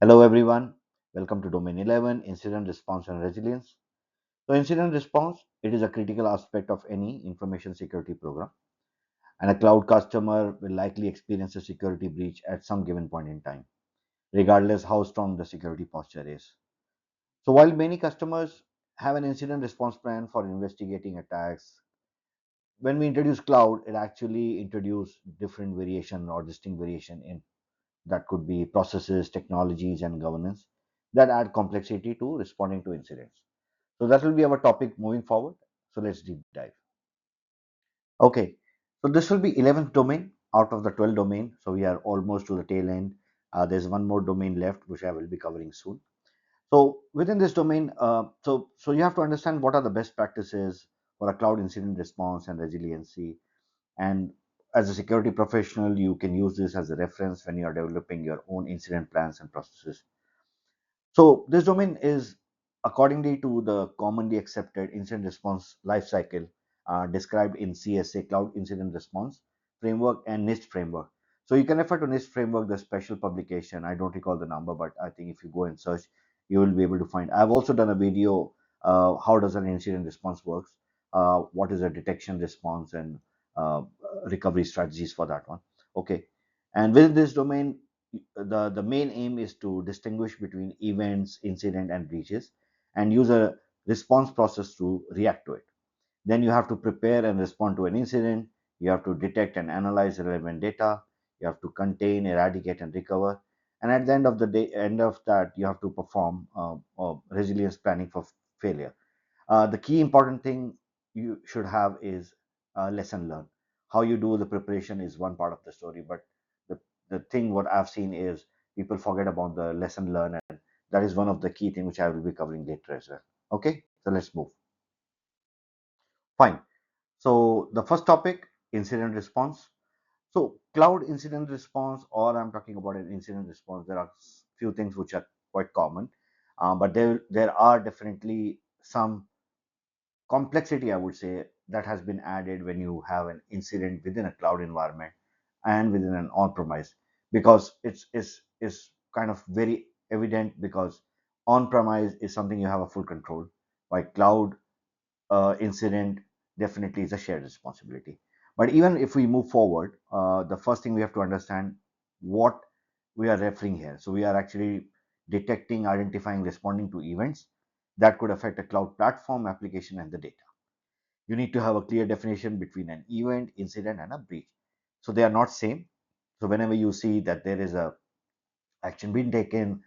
Hello everyone, welcome to Domain-11 Incident Response and Resilience. So incident response, it is a critical aspect of any information security program, and a cloud customer will likely experience a security breach at some given point in time, regardless how strong the security posture is. So while many customers have an incident response plan for investigating attacks, when we introduce cloud, it actually introduce different variation or distinct variation in that could be processes, technologies, and governance that add complexity to responding to incidents. So that will be our topic moving forward. So let's deep dive. Okay, so this will be 11th domain out of the 12 domain. So we are almost to the tail end. There's one more domain left, which I will be covering soon. So within this domain, so you have to understand what are the best practices for a cloud incident response and resiliency. And as a security professional, you can use this as a reference when you are developing your own incident plans and processes. So this domain is accordingly to the commonly accepted incident response lifecycle described in CSA Cloud Incident Response Framework and NIST framework. So you can refer to NIST framework, the special publication. I don't recall the number, but I think if you go and search, you will be able to find. I've also done a video how does an incident response works, what is a detection response and uh, recovery strategies for that one. Okay, and within this domain, the main aim is to distinguish between events, incident, and breaches, and use a response process to react to it. Then you have to prepare and respond to an incident. You have to detect and analyze relevant data. You have to contain, eradicate, and recover. And at the end of the day, end of that, you have to perform resilience planning for failure. The key important thing you should have is lesson learned. How you do the preparation is one part of the story, but the, the thing what I've seen is people forget about the lesson learned, and that is one of the key things which I will be covering later as well. Okay, so let's move. Fine. So the first topic, incident response. So cloud incident response, or I'm talking about an incident response. There are few things which are quite common, but there are definitely some complexity, I would say, that has been added when you have an incident within a cloud environment and within an on-premise, because it's kind of very evident, because on-premise is something you have a full control, while cloud incident definitely is a shared responsibility. But even if we move forward, the first thing we have to understand what we are referring here. So we are actually detecting, identifying, responding to events that could affect a cloud platform, application, and the data. You need to have a clear definition between an event, incident, and a breach. So they are not same. So whenever you see that there is a action being taken,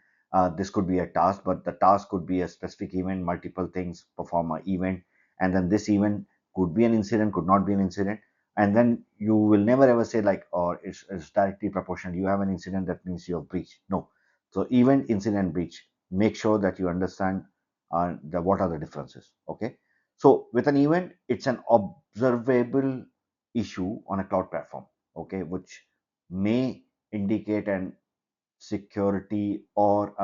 this could be a task, but the task could be a specific event, multiple things perform an event, and then this event could be an incident, could not be an incident, and then you will never ever say like, or it's directly proportional. You have an incident, that means you have breach. No. So event, incident, breach. Make sure that you understand the what are the differences. Okay. So with an event, it's an observable issue on a cloud platform. Okay, which may indicate an security or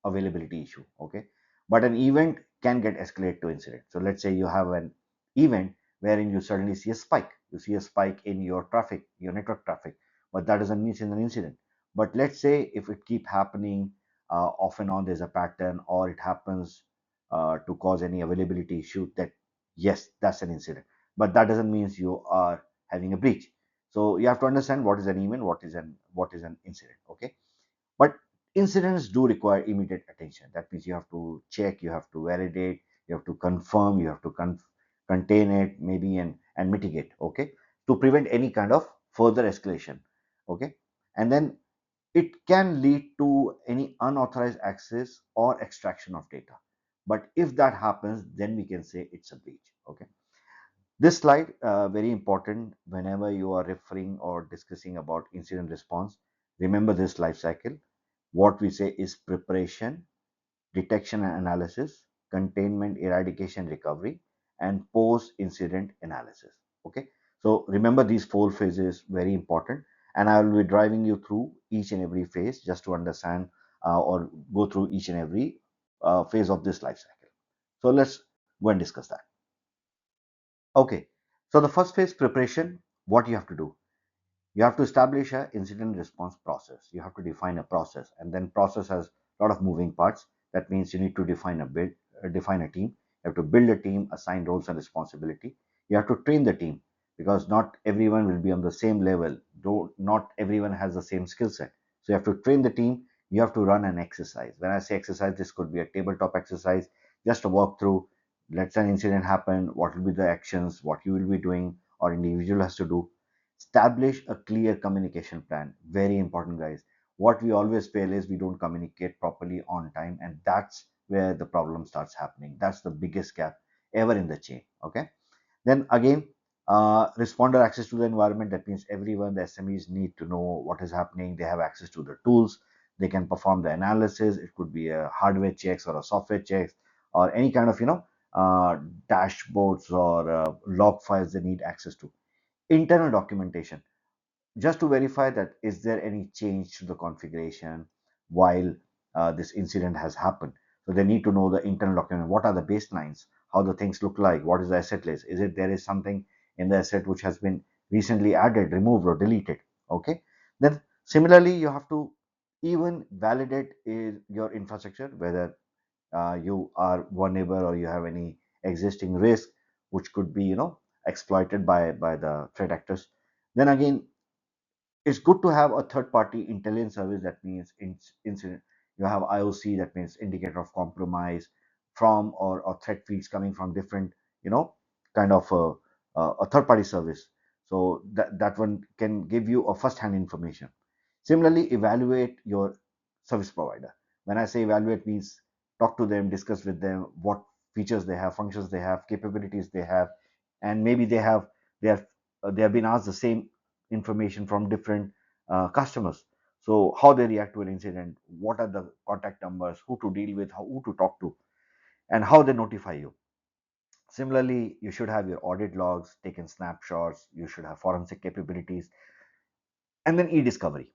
availability issue. Okay, but an event can get escalated to incident. So let's say you have an event wherein you suddenly see a spike, you see a spike in your traffic, your network traffic, but that doesn't mean it's an incident. But let's say if it keep happening off and on, there's a pattern, or it happens to cause any availability issue, that yes, that's an incident, but that doesn't mean you are having a breach. So you have to understand what is an event, what is an incident. Okay, but incidents do require immediate attention. That means you have to check, you have to validate, you have to confirm, you have to contain it, maybe, and mitigate. Okay, to prevent any kind of further escalation. Okay, and then it can lead to any unauthorized access or extraction of data. But if that happens, then we can say it's a breach. Okay, this slide very important whenever you are referring or discussing about incident response. Remember this life cycle. What we say is preparation, detection and analysis, containment, eradication, recovery, and post incident analysis. Okay, so remember these four phases, very important, and I will be driving you through each and every phase just to understand or go through each and every phase of this life cycle. So let's go and discuss that. Okay, so the first phase, preparation. What you have to do, You have to establish a incident response process. You have to define a process, and then process has a lot of moving parts. That means you need to define a team. You have to build a team, assign roles and responsibility. You have to train the team, because not everyone will be on the same level, though not everyone has the same skill set. So you have to train the team. You have to run an exercise. When I say exercise, this could be a tabletop exercise, just a walkthrough. Let's say an incident happen, what will be the actions, what you will be doing, or individual has to do. Establish a clear communication plan. Very important, guys. What we always fail is we don't communicate properly on time, and that's where the problem starts happening. That's the biggest gap ever in the chain. Okay. Then again, responder access to the environment. That means everyone, the SMEs need to know what is happening. They have access to the tools. They can perform the analysis. It could be a hardware checks or a software checks, or any kind of dashboards or log files they need access to. Internal documentation, just to verify that is there any change to the configuration while this incident has happened. So they need to know the internal document, what are the baselines, how the things look like, what is the asset list, is it there is something in the asset which has been recently added, removed or deleted. Okay. Then similarly you have to even validate your infrastructure, whether you are vulnerable or you have any existing risk which could be exploited by the threat actors. Then again, it's good to have a third party intelligence service. That means incident, you have IOC, that means indicator of compromise, from or threat feeds coming from different you know kind of a third party service. So that one can give you a first hand information. Similarly, evaluate your service provider. When I say evaluate, means talk to them, discuss with them what features they have, functions they have, capabilities they have, and maybe they have been asked the same information from different customers. So how they react to an incident, what are the contact numbers, who to deal with, who to talk to, and how they notify you. Similarly, you should have your audit logs, taken snapshots, you should have forensic capabilities, and then e-discovery.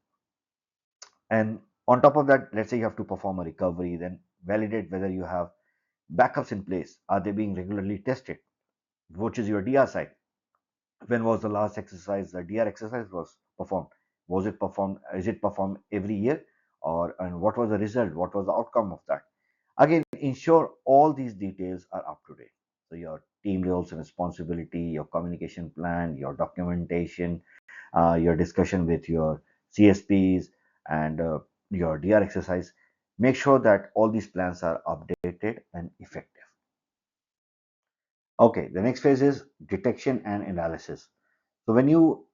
And on top of that, let's say you have to perform a recovery, then validate whether you have backups in place. Are they being regularly tested? Which is your DR site? When was the last exercise the DR exercise was performed? Was it performed? Is it performed every year? Or and what was the result? What was the outcome of that? Again, ensure all these details are up to date. So your team roles and responsibility, your communication plan, your documentation, your discussion with your CSPs, and your DR exercise. Make sure that all these plans are updated and effective. Okay, the next phase is detection and analysis. So when you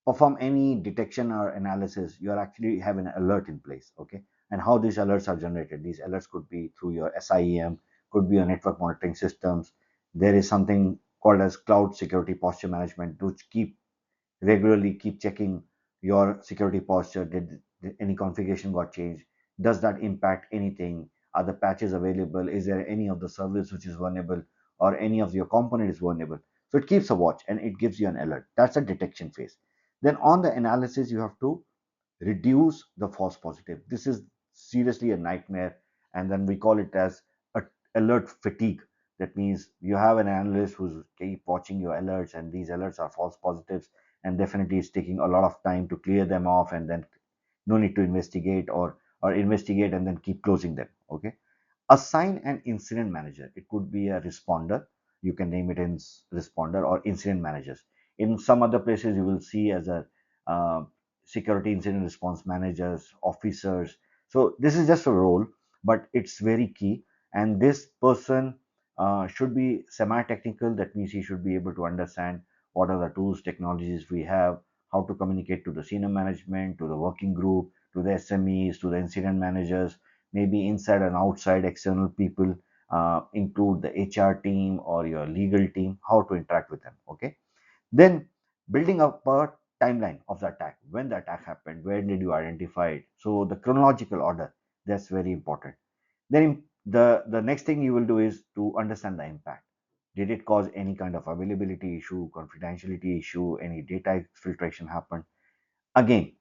perform any detection or analysis, you are actually have an alert in place. Okay. And how these alerts are generated, these alerts could be through your SIEM, could be your network monitoring systems. There is something called as cloud security posture management, which regularly keep checking your security posture. Did any configuration got changed? Does that impact anything? Are the patches available? Is there any of the service which is vulnerable, or any of your component is vulnerable? So it keeps a watch and it gives you an alert. That's a detection phase. Then on the analysis, you have to reduce the false positive. This is seriously a nightmare, and then we call it as a alert fatigue. That means you have an analyst who's keep watching your alerts, and these alerts are false positives, and definitely it's taking a lot of time to clear them off, and then no need to investigate, or investigate and then keep closing them. Okay. Assign an incident manager. It could be a responder. You can name it in responder or incident managers. In some other places, you will see as a uh, security incident response managers, officers. So this is just a role, but it's very key. And this person should be semi-technical. That means he should be able to understand what are the tools, technologies we have, how to communicate to the senior management, to the working group, to the SMEs, to the incident managers, maybe inside and outside external people, include the HR team or your legal team, how to interact with them. Okay. Then building up a timeline of the attack, when the attack happened, where did you identify it? So the chronological order, that's very important. Then the next thing you will do is to understand the impact. Did it cause any kind of availability issue, confidentiality issue, any data filtration happened? Again,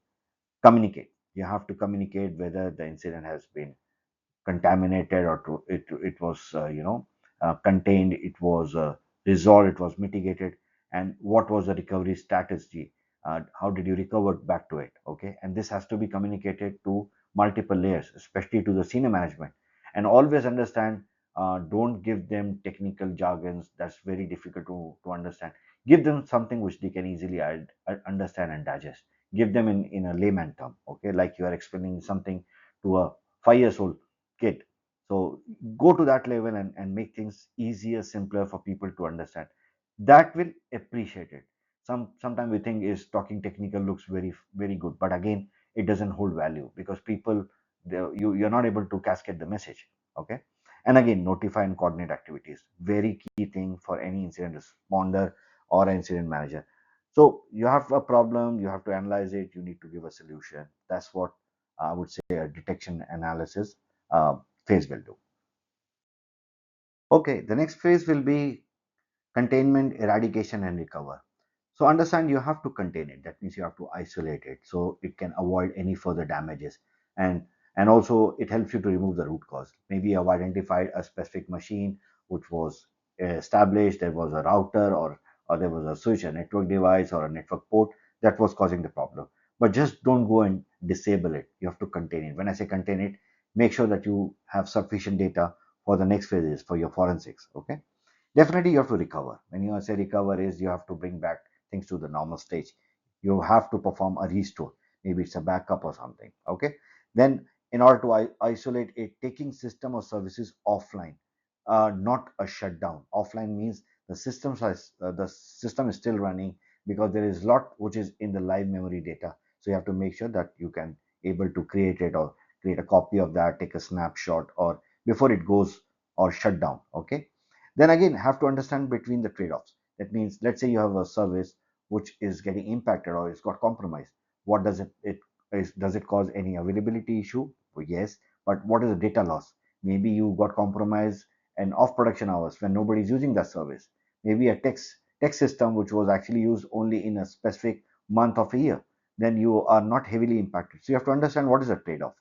communicate. You have to communicate whether the incident has been contaminated, or it was contained, it was resolved, it was mitigated, and what was the recovery strategy. how did you recover back to it? Okay, and this has to be communicated to multiple layers, especially to the senior management. And always understand, don't give them technical jargons that's very difficult to understand. Give them something which they can easily understand and digest. Give them in a layman term, okay, like you are explaining something to a 5 years old kid. So go to that level and make things easier, simpler for people to understand. That will appreciate it. Sometimes we think is talking technical looks very good, but again, it doesn't hold value because people, you're not able to cascade the message. Okay. And again, notify and coordinate activities, very key thing for any incident responder or incident manager. So you have a problem, you have to analyze it, you need to give a solution. That's what I would say a detection analysis uh, phase will do. Okay, the next phase will be containment, eradication, and recover. So understand you have to contain it. That means you have to isolate it so it can avoid any further damages. And and also it helps you to remove the root cause. Maybe you have identified a specific machine which was established. There was a router or there was a switch, a network device or a network port that was causing the problem. But just don't go and disable it. You have to contain it. When I say contain it, make sure that you have sufficient data for the next phases for your forensics. Okay. Definitely, you have to recover. When you say recover, is you have to bring back things to the normal stage. You have to perform a restore. Maybe it's a backup or something. Okay. Then, in order to isolate it, taking system or services offline, not a shutdown. Offline means the system is still running because there is a lot which is in the live memory data. So you have to make sure that you can able to create it or create a copy of that, take a snapshot, or before it goes or shut down. Okay. Then again, have to understand between the trade-offs. That means, let's say you have a service which is getting impacted or it's got compromised. What does it is, does it cause any availability issue? Well, yes. But what is the data loss? Maybe you got compromised and off production hours when nobody's using that service. Maybe a text system which was actually used only in a specific month of a year. Then you are not heavily impacted. So you have to understand what is the trade-off.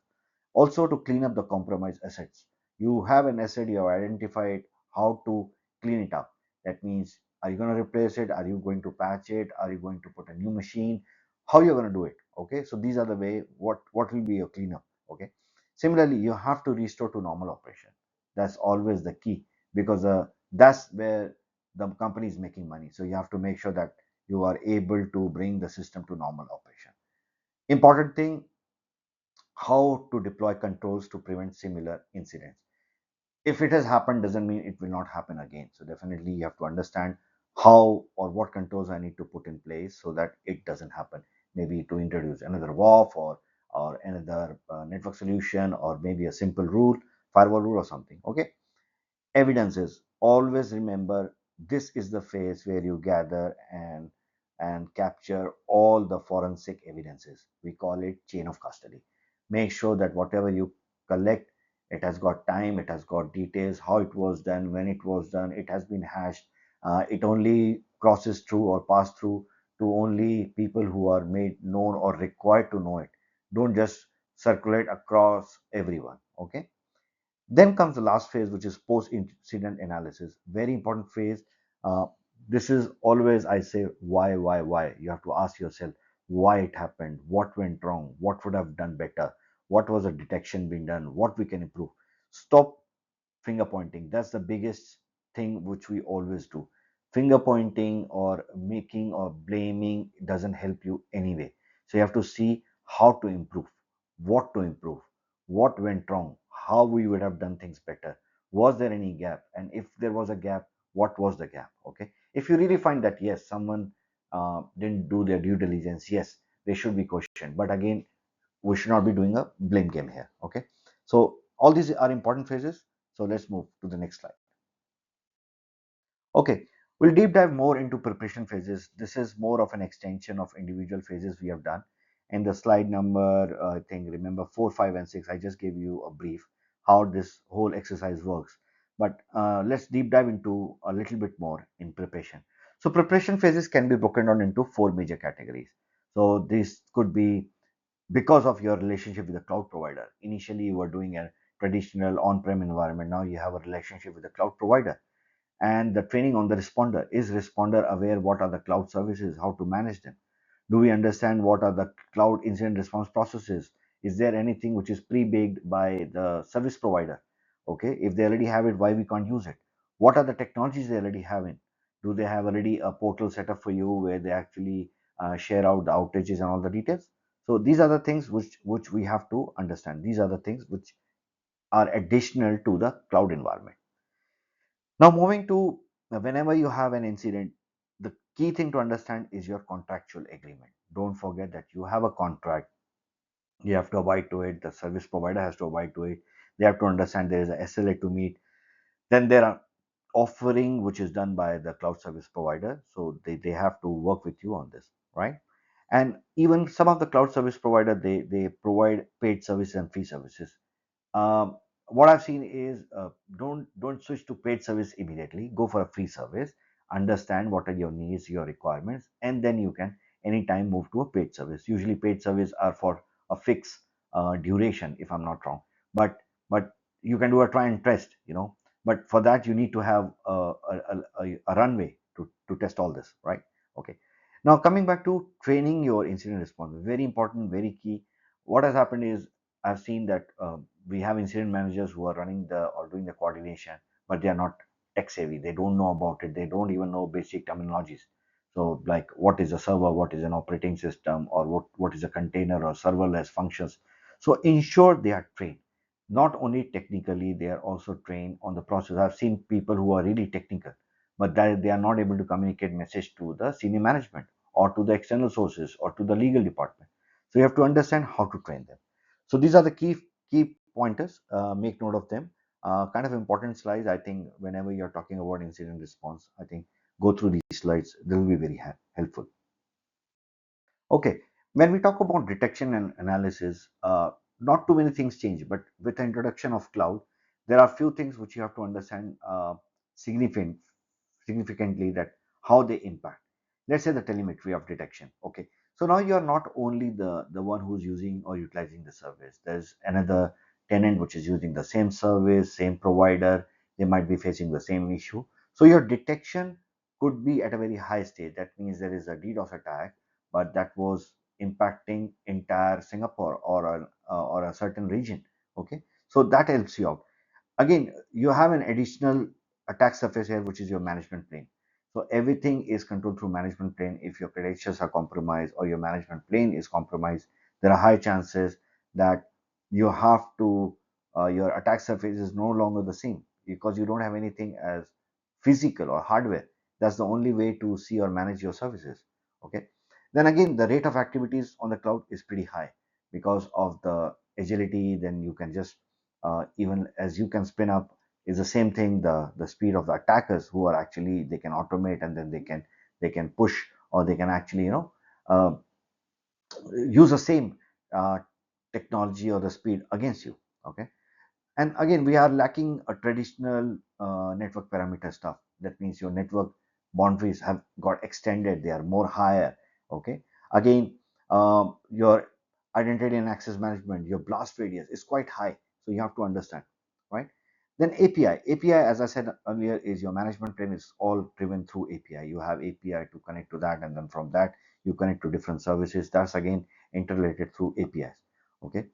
Also, to clean up the compromised assets. You have an asset, you have identified how to clean it up. That means, are you going to replace it? Are you going to patch it? Are you going to put a new machine? How you're going to do it? Okay, so these are the way what will be your cleanup. Okay, similarly, you have to restore to normal operation. That's always the key because that's where the company is making money. So you have to make sure that you are able to bring the system to normal operation. Important thing, how to deploy controls to prevent similar incidents. If it has happened, doesn't mean it will not happen again. So definitely you have to understand how or what controls I need to put in place so that it doesn't happen. Maybe to introduce another WAF or another network solution, or maybe a simple rule, firewall rule or something. Okay. Evidences, always remember, this is the phase where you gather and capture all the forensic evidences. We call it chain of custody. Make sure that whatever you collect, it has got time, it has got details, how it was done, when it was done, it has been hashed. It only crosses through or pass through to only people who are made known or required to know it. Don't just circulate across everyone. Okay. Then comes the last phase, which is post incident analysis. Very important phase. Uh, this is always, I say, why. You have to ask yourself why it happened, what went wrong, what would have done better, what was the detection being done, what we can improve. Stop finger pointing. That's the biggest thing which we always do. Finger pointing or making or blaming doesn't help you anyway. So you have to see how to improve, what to improve, what went wrong, how we would have done things better. Was there any gap? And if there was a gap, what was the gap? Okay. If you really find that yes, someone didn't do their due diligence, yes, they should be questioned. But again, we should not be doing a blame game here. Okay. So all these are important phases. So let's move to the next slide. Okay, we'll deep dive more into preparation phases. This is more of an extension of individual phases we have done. In the slide number, I think, remember 4, 5, and 6, I just gave you a brief how this whole exercise works. But let's deep dive into a little bit more in preparation. So preparation phases can be broken down into 4 major categories. So this could be because of your relationship with the cloud provider. Initially, you were doing a traditional on-prem environment. Now you have a relationship with the cloud provider. And the training on the responder, is responder aware what are the cloud services, how to manage them. Do we understand what are the cloud incident response processes? Is there anything which is pre-baked by the service provider? Okay, if they already have it, why we can't use it? What are the technologies they already have in? Do they have already a portal set up for you where they actually share out the outages and all the details? So these are the things which we have to understand. These are the things which are additional to the cloud environment. Now, moving to whenever you have an incident, the key thing to understand is your contractual agreement. Don't forget that you have a contract. You have to abide to it. The service provider has to abide to it. They have to understand there is a SLA to meet. Then there are offering which is done by the cloud service provider. So they have to work with you on this, right? And even some of the cloud service provider, they provide paid services and free services. um, what I've seen is don't switch to paid service immediately. Go for a free service. Understand what are your needs, your requirements, and then you can anytime move to a paid service. Usually, paid service are for a fixed duration, if I'm not wrong. But you can do a try and test, But for that, you need to have a runway to test all this, right? Okay. Now coming back to training your incident response, very important, very key. What has happened is I've seen that we have incident managers who are running the or doing the coordination, but they are not tech savvy. They don't know about it. They don't even know basic terminologies. So, like what is a server, what is an operating system, or what is a container or serverless functions. So, ensure they are trained. Not only technically, they are also trained on the process. I've seen people who are really technical, but that they are not able to communicate message to the senior management or to the external sources or to the legal department. So, you have to understand how to train them. So these are the key pointers. Make note of them. Kind of important slides. I think whenever you're talking about incident response, I think go through these slides. They will be very helpful. Okay, when we talk about detection and analysis, not too many things change, but with the introduction of cloud, there are few things which you have to understand significant, significantly that how they impact. Let's say the telemetry of detection. Okay, so now you are not only the one who's using or utilizing the service. There's another tenant which is using the same service, same provider. They might be facing the same issue. So your detection could be at a very high stage. That means there is a DDoS attack but that was impacting entire Singapore or a certain region. Okay, so that helps you out. Again, you have an additional attack surface here, which is your management plane. So everything is controlled through management plane. If your credentials are compromised or your management plane is compromised, there are high chances that you have to your attack surface is no longer the same because you don't have anything as physical or hardware. That's the only way to see or manage your services. Okay. Then again, the rate of activities on the cloud is pretty high because of the agility. Then you can just even as you can spin up is the same thing. The speed of the attackers who are actually they can automate and then they can push or they can actually uh, use the same uh, technology or the speed against you. Okay, and again we are lacking a traditional network parameter stuff. That means your network boundaries have got extended, they are more higher. Okay, again your identity and access management, your blast radius is quite high, so you have to understand, right? Then api as I said earlier is your management plane is all driven through api. You have api to connect to that, and then from that you connect to different services. That's again interrelated through apis. Okay,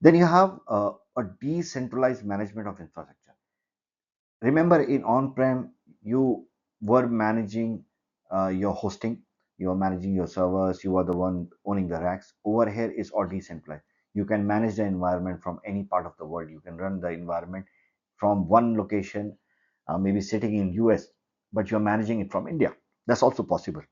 then you have a decentralized management of infrastructure. Remember, in on-prem, you were managing your hosting, you are managing your servers, you are the one owning the racks. Over here is all decentralized. You can manage the environment from any part of the world. You can run the environment from one location, maybe sitting in US, but you're managing it from India. That's also possible.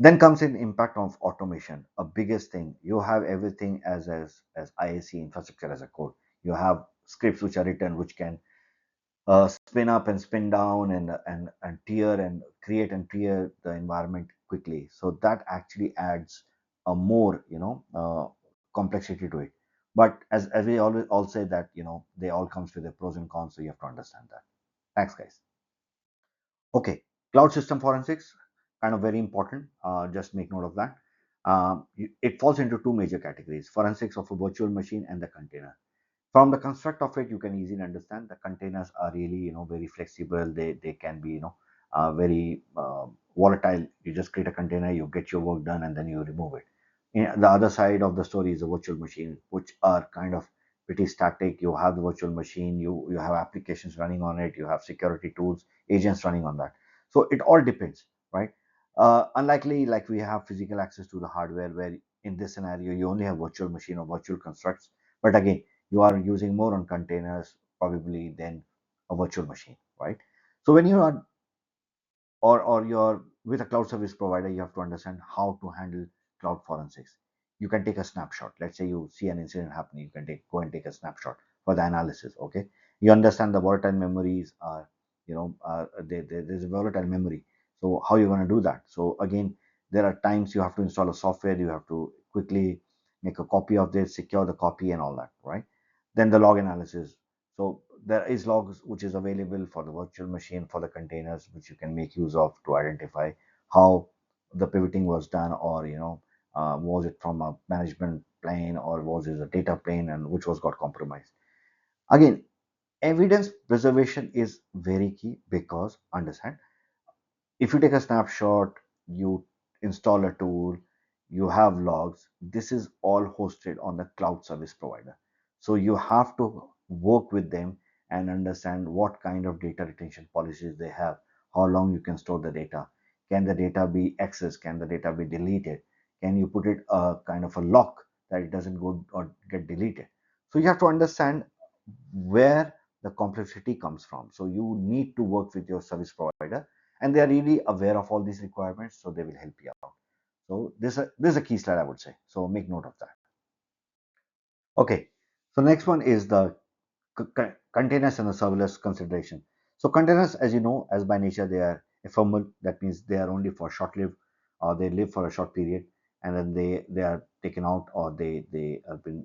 Then comes in impact of automation, a biggest thing. You have everything as IAC infrastructure as a code. You have scripts which are written which can spin up and spin down and tier and create and tier the environment quickly. So that actually adds a more complexity to it. But as we always all say that they all comes with their pros and cons, so you have to understand that. Thanks, guys. Okay, cloud system forensics, kind of very important. Just make note of that. It falls into two major categories: forensics of a virtual machine and the container. From the construct of it, you can easily understand the containers are really very flexible. They can be very volatile. You just create a container, you get your work done, and then you remove it. The other side of the story is a virtual machine, which are kind of pretty static. You have the virtual machine, you have applications running on it, you have security tools, agents running on that. So it all depends, right? Unlikely like we have physical access to the hardware, where in this scenario you only have virtual machine or virtual constructs. But again, you are using more on containers probably than a virtual machine, right? So when you are or you're with a cloud service provider, you have to understand how to handle cloud forensics. You can take a snapshot. Let's say you see an incident happening, you can go and take a snapshot for the analysis. Okay, you understand the volatile memories are, there's a volatile memory. So how you're going to do that? So again, there are times you have to install a software, you have to quickly make a copy of this, secure the copy and all that, right? Then the log analysis. So there is logs which is available for the virtual machine, for the containers, which you can make use of to identify how the pivoting was done, or was it from a management plane or was it a data plane, and which was got compromised. Again, evidence preservation is very key, because understand, if you take a snapshot, you install a tool, you have logs, this is all hosted on the cloud service provider. So you have to work with them and understand what kind of data retention policies they have, how long you can store the data, can the data be accessed, can the data be deleted, can you put it a kind of a lock that it doesn't go or get deleted. So you have to understand where the complexity comes from. So you need to work with your service provider, and they are really aware of all these requirements, so they will help you out. So this is a key slide, I would say. So make note of that. Okay. So next one is the containers and the serverless consideration. So containers, as you know, as by nature, they are ephemeral. That means they are only for short-lived, or they live for a short period, and then they are taken out, or they have been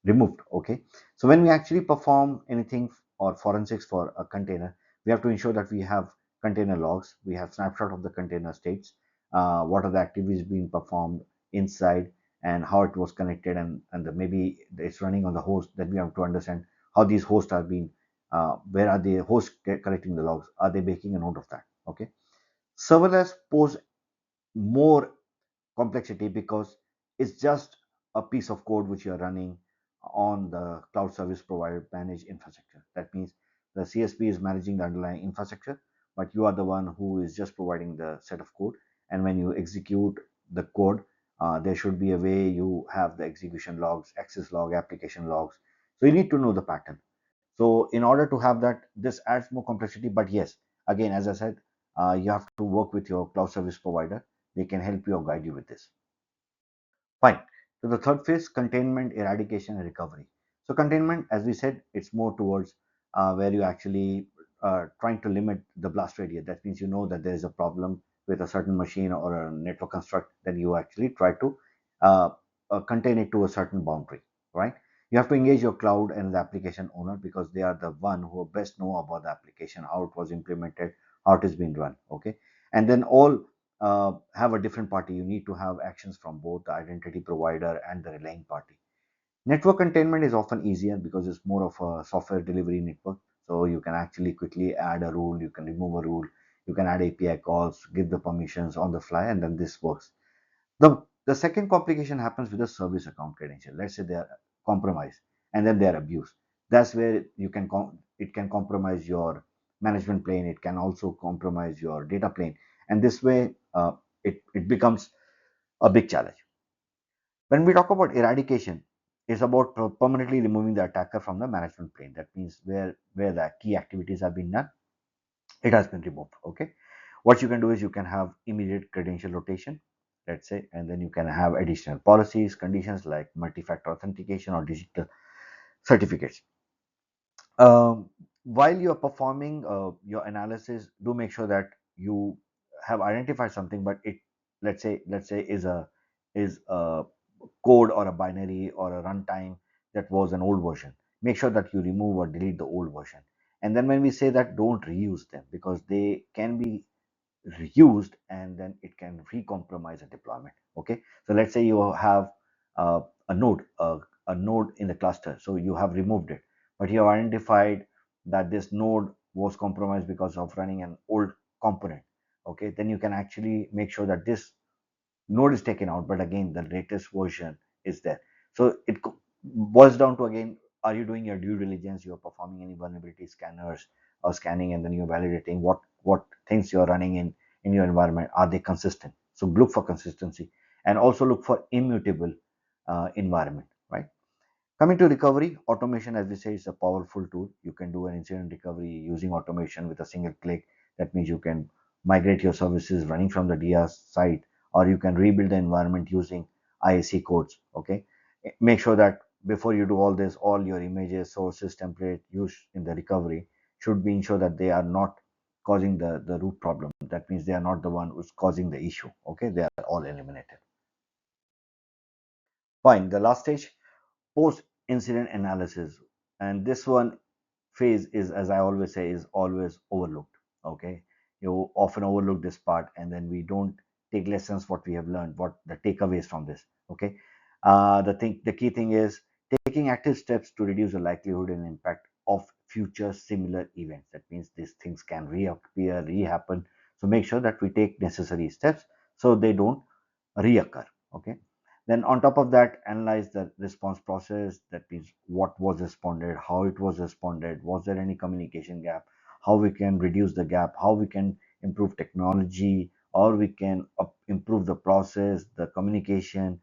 removed. Okay, so when we actually perform anything or forensics for a container, we have to ensure that we have container logs, we have snapshot of the container states, what are the activities being performed inside, and how it was connected, and maybe it's running on the host. That we have to understand how these hosts are being, where are the hosts collecting the logs, are they making a note of that. Okay, serverless pose more complexity, because it's just a piece of code which you are running on the cloud service provider managed infrastructure. That means the CSP is managing the underlying infrastructure, but you are the one who is just providing the set of code. And when you execute the code, there should be a way you have the execution logs, access log, application logs. So you need to know the pattern. So in order to have that, this adds more complexity. But yes, again, as I said, you have to work with your cloud service provider. They can help you or guide you with this. Fine. So the third phase, containment, eradication, and recovery. So containment, as we said, it's more towards where you actually trying to limit the blast radius. That means you know that there is a problem with a certain machine or a network construct, then you actually try to uh, contain it to a certain boundary, right? You have to engage your cloud and the application owner, because they are the one who best know about the application, how it was implemented, how it is being run. Okay, and then all have a different party. You need to have actions from both the identity provider and the relaying party. Network containment is often easier because it's more of a software delivery network. So you can actually quickly add a rule, you can remove a rule, you can add API calls, give the permissions on the fly, and then this works. The second complication happens with the service account credential. Let's say they are compromised and then they are abused. That's where you can it can compromise your management plane. It can also compromise your data plane, and this way it becomes a big challenge. When we talk about eradication, it's about permanently removing the attacker from the management plane. That means where the key activities have been done, it has been removed. Okay, what you can do is you can have immediate credential rotation, let's say, and then you can have additional policies, conditions like multi-factor authentication or digital certificates. um, while you're performing your analysis, do make sure that you have identified something, but it, let's say is a code or a binary or a runtime that was an old version. Make sure that you remove or delete the old version. And then when we say that, don't reuse them, because they can be reused and then it can re-compromise a deployment. Okay, so let's say you have a node, a node in the cluster, so you have removed it, but you have identified that this node was compromised because of running an old component. okay, then you can actually make sure that this node is taken out, but again the latest version is there. So it boils down to, again, are you doing your due diligence, you're performing any vulnerability scanners or scanning, and then you're validating what things you're running in your environment, are they consistent? So look for consistency, and also look for immutable environment, right? Coming to recovery, automation, as we say, is a powerful tool. You can do an incident recovery using automation with a single click. That means you can migrate your services running from the DR site, or you can rebuild the environment using IAC codes. Okay, make sure that before you do all this, all your images, sources, template used in the recovery should be ensure that they are not causing the root problem. That means they are not the one who's causing the issue. Okay, they are all eliminated. Fine. The last stage, post incident analysis, and this one phase is, as I always say, is always overlooked. Okay, you often overlook this part, and then we don't take lessons what we have learned, what the takeaways from this. Okay, the key thing is taking active steps to reduce the likelihood and impact of future similar events. That means these things can reappear, rehappen. So make sure that we take necessary steps so they don't reoccur. Okay, then on top of that, analyze the response process. That means what was responded, how it was responded, was there any communication gap, how we can reduce the gap, how we can improve technology, or we can improve the process, the communication.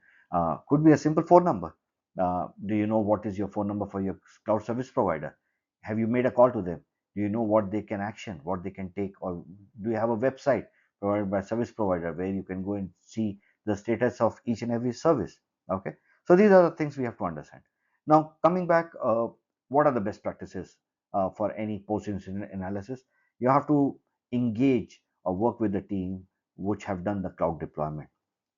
Could be a simple phone number. Do you know what is your phone number for your cloud service provider? Have you made a call to them? Do you know what they can action, what they can take? Or do you have a website provided by service provider where you can go and see the status of each and every service? Okay, so these are the things we have to understand. Now coming back, what are the best practices for any post-incident analysis? You have to engage or work with the team which have done the cloud deployment.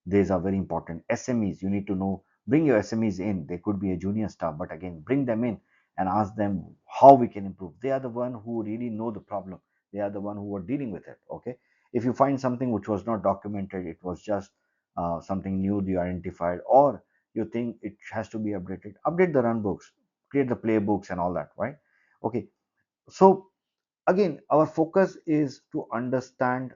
These are very important. SMEs, you need to know, bring your SMEs in. They could be a junior staff, but again, bring them in and ask them how we can improve. They are the one who really know the problem. They are the one who are dealing with it. Okay, if you find something which was not documented, it was just something new you identified, or you think it has to be updated, update the run books, create the playbooks and all that, right? Okay, so again, our focus is to understand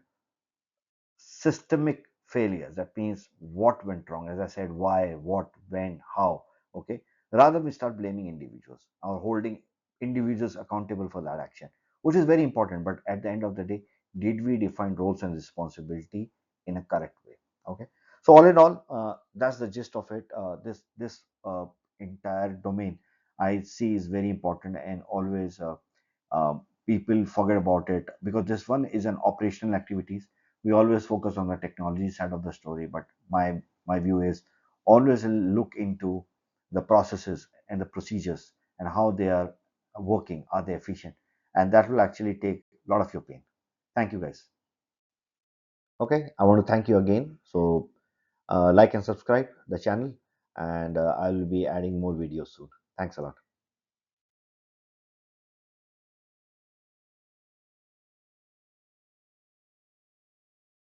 systemic failures. That means what went wrong, as I said, why, what, when, how. Okay, rather we start blaming individuals or holding individuals accountable for that action, which is very important. But at the end of the day, did we define roles and responsibility in a correct way? Okay, so all in all, that's the gist of it. This entire domain I see is very important, and always people forget about it, because this one is an operational activities. We always focus on the technology side of the story, but my view is always look into the processes and the procedures and how they are working, are they efficient, and that will actually take a lot of your pain. Thank you, guys. Okay, I want to thank you again. So like and subscribe the channel, and I will be adding more videos soon. Thanks a lot.